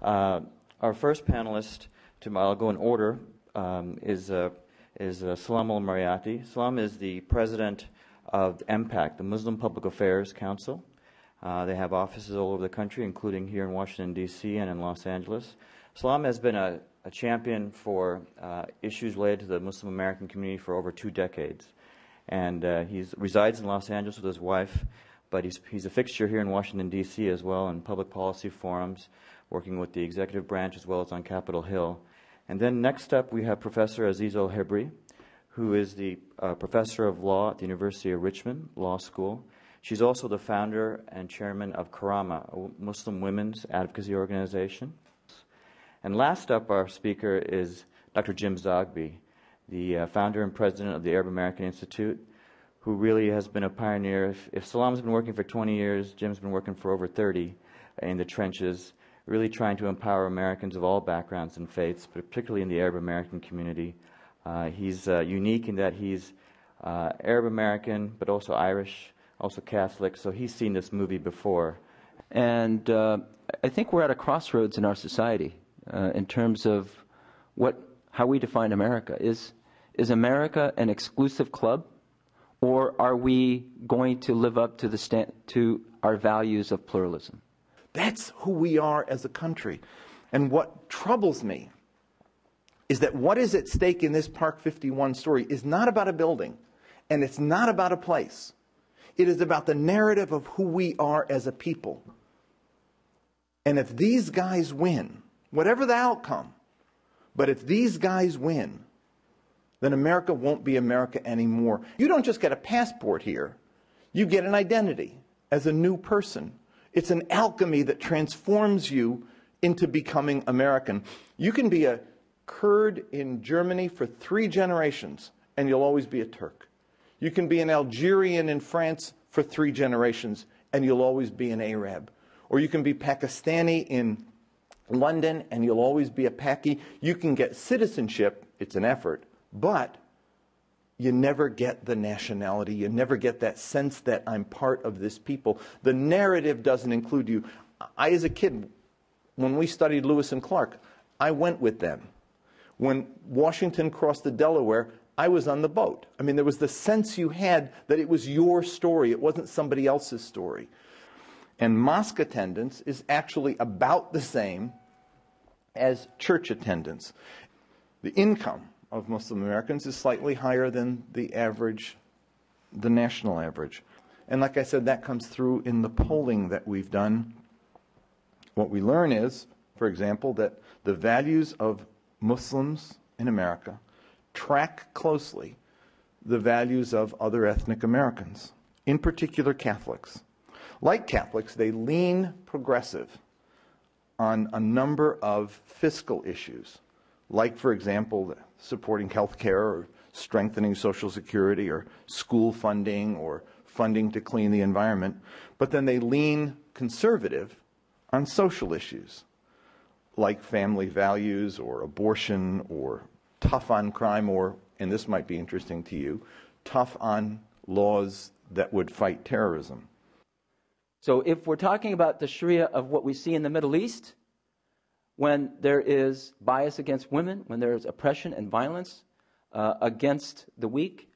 Our first panelist, I'll go in order, is Salam al-Marayati. Salam is the president of MPAC, the Muslim Public Affairs Council. They have offices all over the country, including here in Washington, D.C. and in Los Angeles. Salam has been a champion for issues related to the Muslim American community for over 2 decades. And he resides in Los Angeles with his wife, but he's a fixture here in Washington, D.C. as well, in public policy forums, working with the executive branch as well as on Capitol Hill. And then next up we have Professor Azizah al-Hibri, who is the professor of law at the University of Richmond Law School. She's also the founder and chairman of Karama, a Muslim women's advocacy organization. And last up, our speaker is Dr. Jim Zogby, the founder and president of the Arab American Institute, who really has been a pioneer. If Salam's been working for 20 years, Jim's been working for over 30 in the trenches, really trying to empower Americans of all backgrounds and faiths, but particularly in the Arab American community. He's unique in that he's Arab American, but also Irish, also Catholic, so he's seen this movie before. And I think we're at a crossroads in our society in terms of how we define America. Is America an exclusive club, or are we going to live up to our values of pluralism? That's who we are as a country. And what troubles me is that what is at stake in this Park 51 story is not about a building, and it's not about a place. It is about the narrative of who we are as a people. And if these guys win, whatever the outcome, but if these guys win, then America won't be America anymore. You don't just get a passport here. You get an identity as a new person. It's an alchemy that transforms you into becoming American. You can be a Kurd in Germany for 3 generations, and you'll always be a Turk. You can be an Algerian in France for 3 generations, and you'll always be an Arab. Or you can be Pakistani in London, and you'll always be a Paki. You can get citizenship. It's an effort. But you never get the nationality. You never get that sense that I'm part of this people. The narrative doesn't include you. I, as a kid, when we studied Lewis and Clark, I went with them. When Washington crossed the Delaware, I was on the boat. I mean, there was the sense you had that it was your story. It wasn't somebody else's story. And mosque attendance is actually about the same as church attendance. The income of Muslim Americans is slightly higher than the average, the national average. And like I said, that comes through in the polling that we've done. What we learn is, for example, that the values of Muslims in America track closely the values of other ethnic Americans, in particular Catholics. Like Catholics, they lean progressive on a number of fiscal issues, like, for example, supporting health care or strengthening Social Security or school funding or funding to clean the environment. But then they lean conservative on social issues, like family values or abortion or tough on crime or, and this might be interesting to you, tough on laws that would fight terrorism. So if we're talking about the Sharia of what we see in the Middle East, when there is bias against women, when there is oppression and violence against the weak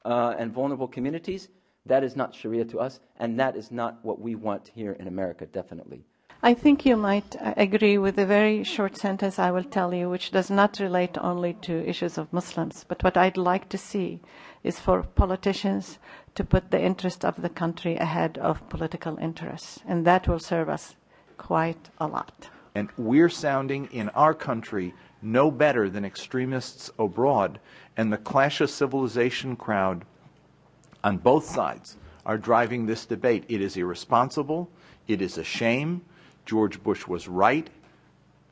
and vulnerable communities, that is not Sharia to us, and that is not what we want here in America, definitely. I think you might agree with a very short sentence I will tell you, which does not relate only to issues of Muslims, but what I'd like to see is for politicians to put the interest of the country ahead of political interests, and that will serve us quite a lot. And we're sounding in our country no better than extremists abroad, and the clash of civilization crowd on both sides are driving this debate. It is irresponsible, it is a shame, George Bush was right,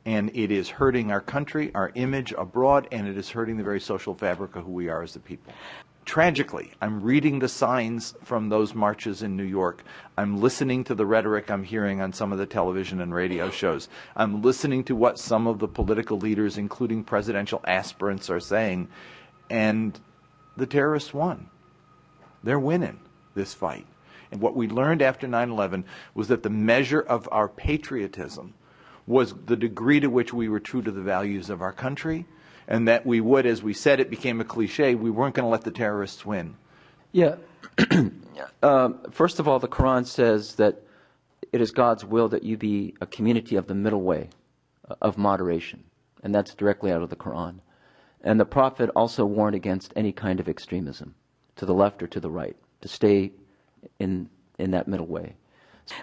and it is hurting our country, our image abroad, and it is hurting the very social fabric of who we are as a people. Tragically, I'm reading the signs from those marches in New York. I'm listening to the rhetoric I'm hearing on some of the television and radio shows. I'm listening to what some of the political leaders, including presidential aspirants, are saying. And the terrorists won. They're winning this fight. And what we learned after 9/11 was that the measure of our patriotism was the degree to which we were true to the values of our country, and that we would, as we said, it became a cliche, we weren't going to let the terrorists win. Yeah. First of all, the Quran says that it is God's will that you be a community of the middle way, of moderation. And that's directly out of the Quran. And the Prophet also warned against any kind of extremism, to the left or to the right, to stay in that middle way.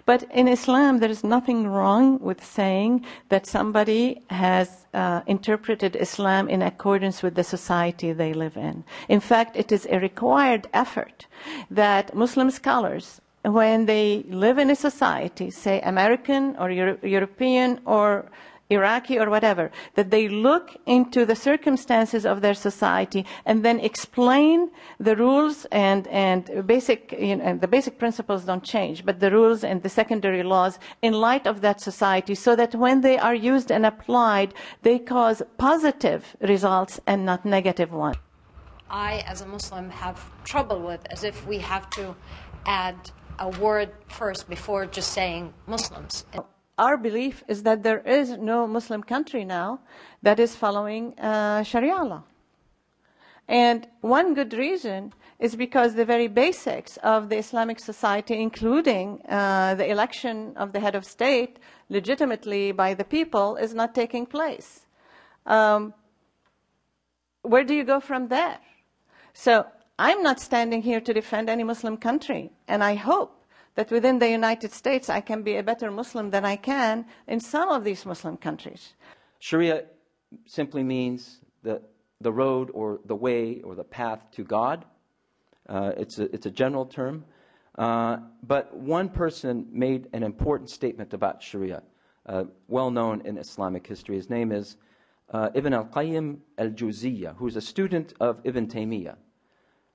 But in Islam, there is nothing wrong with saying that somebody has interpreted Islam in accordance with the society they live in. In fact, it is a required effort that Muslim scholars, when they live in a society, say American or European or Iraqi or whatever, that they look into the circumstances of their society and then explain the rules and basic, and the basic principles don't change, but the rules and the secondary laws in light of that society, so that when they are used and applied, they cause positive results and not negative ones. I, as a Muslim, have trouble with as if we have to add a word first before just saying Muslims. Our belief is that there is no Muslim country now that is following Sharia law. And one good reason is because the very basics of the Islamic society, including the election of the head of state legitimately by the people, is not taking place. Where do you go from there? So I'm not standing here to defend any Muslim country, and I hope that within the United States I can be a better Muslim than I can in some of these Muslim countries. Sharia simply means the road or the way or the path to God. It's a general term. But one person made an important statement about Sharia, well known in Islamic history. His name is Ibn al-Qayyim al-Juziyya, who's a student of Ibn Taymiyyah.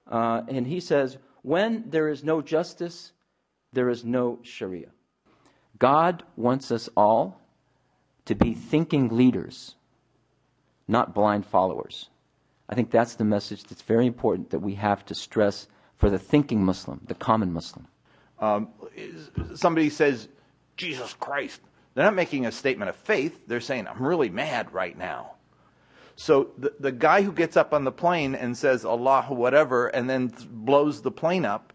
And he says, when there is no justice, there is no Sharia. God wants us all to be thinking leaders, not blind followers. I think that's the message that's very important that we have to stress for the thinking Muslim, the common Muslim. Somebody says, Jesus Christ. They're not making a statement of faith. They're saying, I'm really mad right now. So the guy who gets up on the plane and says, Allah, whatever, and then blows the plane up,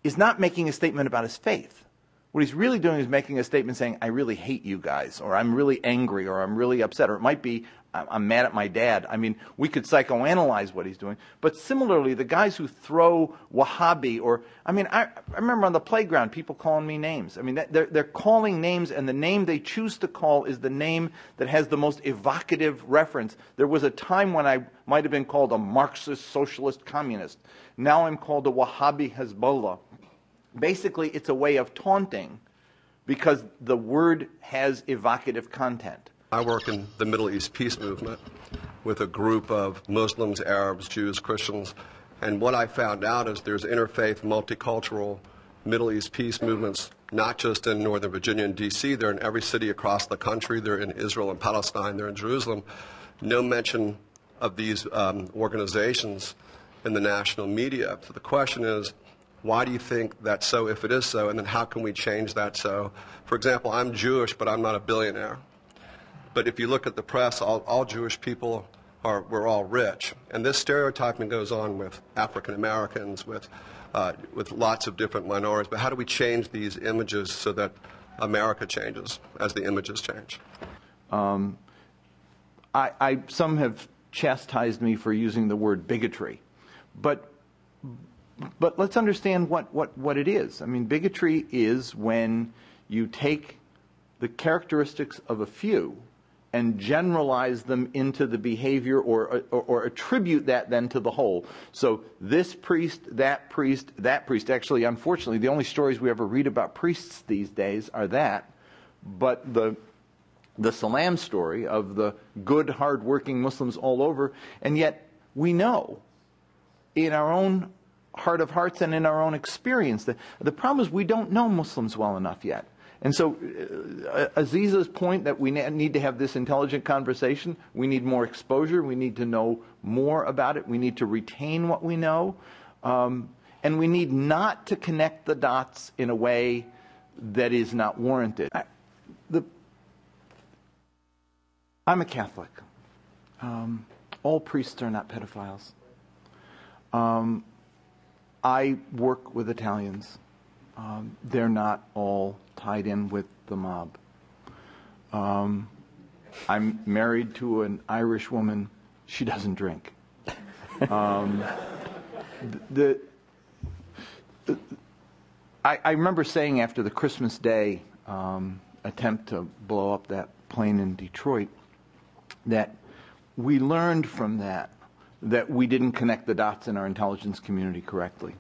is not making a statement about his faith. What he's really doing is making a statement saying, I really hate you guys, or I'm really angry, or I'm really upset, or it might be, I'm mad at my dad. I mean, we could psychoanalyze what he's doing. But similarly, the guys who throw Wahhabi, or, I mean, I remember on the playground, people calling me names. I mean, they're calling names, and the name they choose to call is the name that has the most evocative reference. There was a time when I might have been called a Marxist, socialist, communist. Now I'm called a Wahhabi Hezbollah. Basically, it's a way of taunting because the word has evocative content. I work in the Middle East peace movement with a group of Muslims, Arabs, Jews, Christians, and what I found out is there's interfaith, multicultural Middle East peace movements, not just in Northern Virginia and D.C., they're in every city across the country, they're in Israel and Palestine, they're in Jerusalem. No mention of these organizations in the national media. So the question is, why do you think that's so, if it is so, and then how can we change that so? For example, I'm Jewish, but I'm not a billionaire. But if you look at the press, all Jewish people we're all rich. And this stereotyping goes on with African Americans, with lots of different minorities. But how do we change these images so that America changes as the images change? Some have chastised me for using the word bigotry. But let's understand what it is. I mean, bigotry is when you take the characteristics of a few and generalize them into the behavior or attribute that then to the whole. So this priest, that priest, that priest. Actually, unfortunately, the only stories we ever read about priests these days are that. But the Salam story of the good, hard-working Muslims all over, and yet we know in our own heart of hearts and in our own experience that the problem is we don't know Muslims well enough yet. And so Azizah's point that we need to have this intelligent conversation, we need more exposure, we need to know more about it, we need to retain what we know, and we need not to connect the dots in a way that is not warranted. I'm a Catholic. All priests are not pedophiles. I work with Italians. They're not all tied in with the mob. I'm married to an Irish woman. She doesn't drink. I remember saying after the Christmas Day attempt to blow up that plane in Detroit that we learned from that we didn't connect the dots in our intelligence community correctly.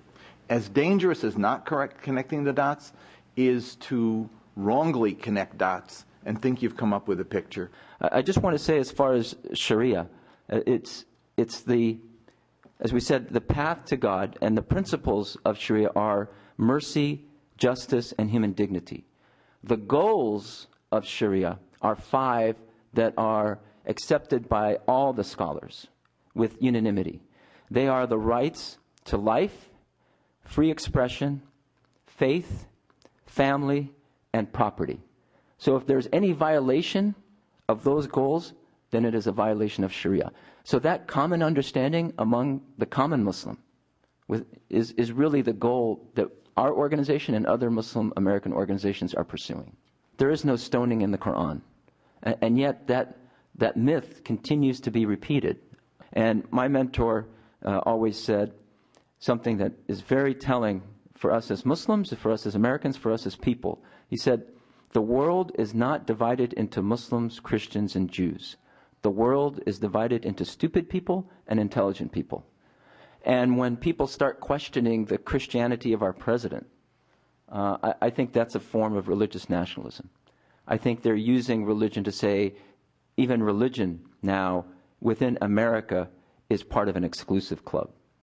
As dangerous as not connecting the dots is to wrongly connect dots and think you've come up with a picture. I just want to say, as far as Sharia, it's the, as we said, the path to God, and the principles of Sharia are mercy, justice, and human dignity. The goals of Sharia are 5 that are accepted by all the scholars with unanimity. They are the rights to life, free expression, faith, family, and property. So if there's any violation of those goals, then it is a violation of Sharia. So that common understanding among the common Muslim is really the goal that our organization and other Muslim American organizations are pursuing. There is no stoning in the Quran. And yet that myth continues to be repeated. And my mentor always said something that is very telling for us as Muslims, for us as Americans, for us as people. He said, "The world is not divided into Muslims, Christians, and Jews. The world is divided into stupid people and intelligent people." And when people start questioning the Christianity of our president, I think that's a form of religious nationalism. I think they're using religion to say, even religion now within America is part of an exclusive club.